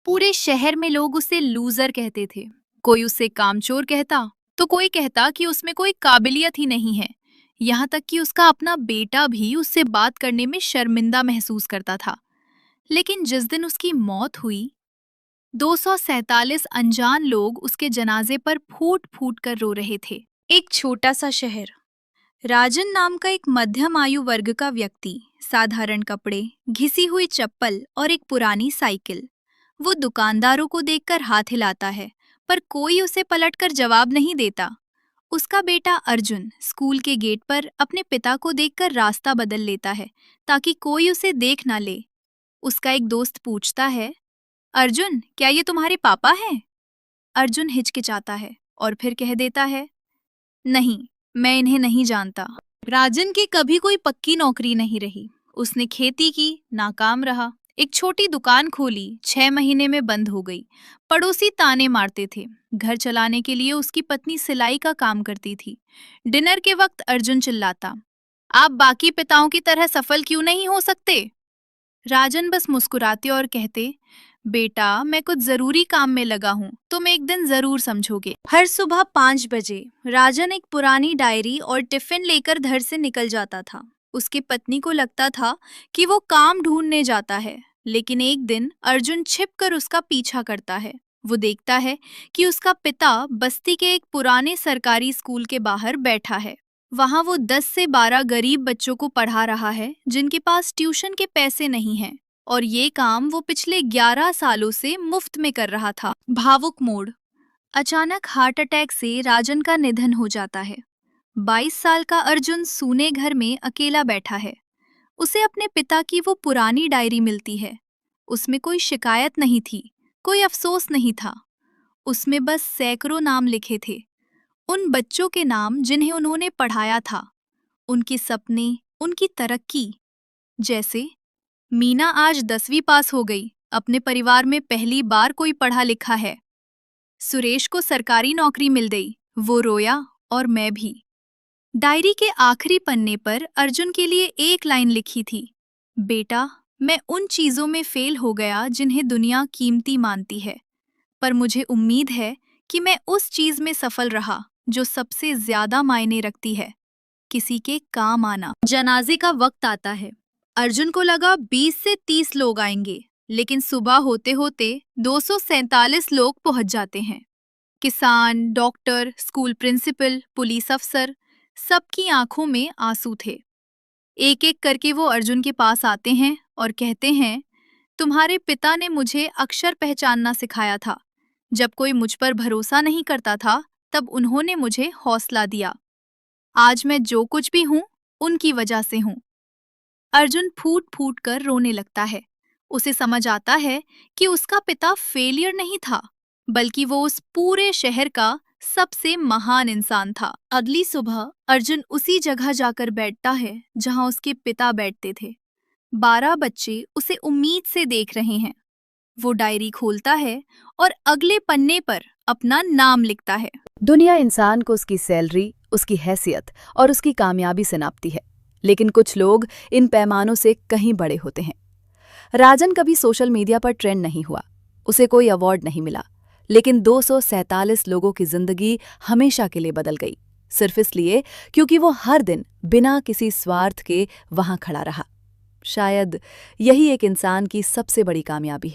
पूरे शहर में लोग उसे लूजर कहते थे। कोई उसे कामचोर कहता, तो कोई कहता कि उसमें कोई काबिलियत ही नहीं है। यहाँ तक कि उसका अपना बेटा भी उससे बात करने में शर्मिंदा महसूस करता था। लेकिन जिस दिन उसकी मौत हुई, 247 अनजान लोग उसके जनाजे पर फूट फूट कर रो रहे थे। एक छोटा सा शहर। राजन नाम का एक मध्यम आयु वर्ग का व्यक्ति, साधारण कपड़े, घिसी हुई चप्पल और एक पुरानी साइकिल। वो दुकानदारों को देखकर हाथ हिलाता है, पर कोई उसे पलटकर जवाब नहीं देता। उसका बेटा अर्जुन स्कूल के गेट पर अपने पिता को देखकर रास्ता बदल लेता है, ताकि कोई उसे देख ना ले। उसका एक दोस्त पूछता है, अर्जुन, क्या ये तुम्हारे पापा हैं? अर्जुन हिचकिचाता है और फिर कह देता है, नहीं, मैं इन्हें नहीं जानता। राजन की कभी कोई पक्की नौकरी नहीं रही। उसने खेती की, नाकाम रहा। एक छोटी दुकान खोली, 6 महीने में बंद हो गई। पड़ोसी ताने मारते थे। घर चलाने के लिए उसकी पत्नी सिलाई का काम करती थी। डिनर के वक्त अर्जुन चिल्लाता, आप बाकी पिताओं की तरह सफल क्यों नहीं हो सकते? राजन बस मुस्कुराते और कहते, बेटा, मैं कुछ जरूरी काम में लगा हूँ, तुम एक दिन जरूर समझोगे। हर सुबह 5 बजे राजन एक पुरानी डायरी और टिफिन लेकर घर से निकल जाता था। उसकी पत्नी को लगता था कि वो काम ढूंढने जाता है, लेकिन एक दिन अर्जुन छिपकर उसका पीछा करता है। वो देखता है कि उसका पिता बस्ती के एक पुराने सरकारी स्कूल के बाहर बैठा है। वहां वो 10 से 12 गरीब बच्चों को पढ़ा रहा है, जिनके पास ट्यूशन के पैसे नहीं हैं। और ये काम वो पिछले 11 सालों से मुफ्त में कर रहा था। भावुक मोड़। अचानक हार्ट अटैक से राजन का निधन हो जाता है। 22 साल का अर्जुन सूने घर में अकेला बैठा है। उसे अपने पिता की वो पुरानी डायरी मिलती है। उसमें कोई शिकायत नहीं थी, कोई अफसोस नहीं था। उसमें बस सैकड़ों नाम लिखे थे, उन बच्चों के नाम जिन्हें उन्होंने पढ़ाया था, उनके सपने, उनकी तरक्की। जैसे, मीना आज 10वीं पास हो गई, अपने परिवार में पहली बार कोई पढ़ा लिखा है। सुरेश को सरकारी नौकरी मिल गई, वो रोया और मैं भी। डायरी के आखिरी पन्ने पर अर्जुन के लिए एक लाइन लिखी थी, बेटा, मैं उन चीजों में फेल हो गया जिन्हें दुनिया कीमती मानती है, पर मुझे उम्मीद है कि मैं उस चीज में सफल रहा जो सबसे ज्यादा मायने रखती है, किसी के काम आना। जनाजे का वक्त आता है। अर्जुन को लगा 20 से 30 लोग आएंगे, लेकिन सुबह होते होते 247 लोग पहुंच जाते हैं। किसान, डॉक्टर, स्कूल प्रिंसिपल, पुलिस अफसर, सबकी आंखों में आंसू थे। एक एक करके वो अर्जुन के पास आते हैं और कहते हैं, तुम्हारे पिता ने मुझे अक्षर पहचानना सिखाया था। जब कोई मुझ पर भरोसा नहीं करता था, तब उन्होंने मुझे हौसला दिया। आज मैं जो कुछ भी हूँ, उनकी वजह से हूँ। अर्जुन फूट फूट कर रोने लगता है। उसे समझ आता है कि उसका पिता फेलियर नहीं था, बल्कि वो उस पूरे शहर का सबसे महान इंसान था। अगली सुबह अर्जुन उसी जगह जाकर बैठता है जहां उसके पिता बैठते थे। 12 बच्चे उसे उम्मीद से देख रहे हैं। वो डायरी खोलता है और अगले पन्ने पर अपना नाम लिखता है। दुनिया इंसान को उसकी सैलरी, उसकी हैसियत और उसकी कामयाबी से नापती है, लेकिन कुछ लोग इन पैमानों से कहीं बड़े होते हैं। राजन कभी सोशल मीडिया पर ट्रेंड नहीं हुआ, उसे कोई अवार्ड नहीं मिला, लेकिन 247 लोगों की जिंदगी हमेशा के लिए बदल गई, सिर्फ इसलिए क्योंकि वो हर दिन बिना किसी स्वार्थ के वहां खड़ा रहा। शायद यही एक इंसान की सबसे बड़ी कामयाबी है।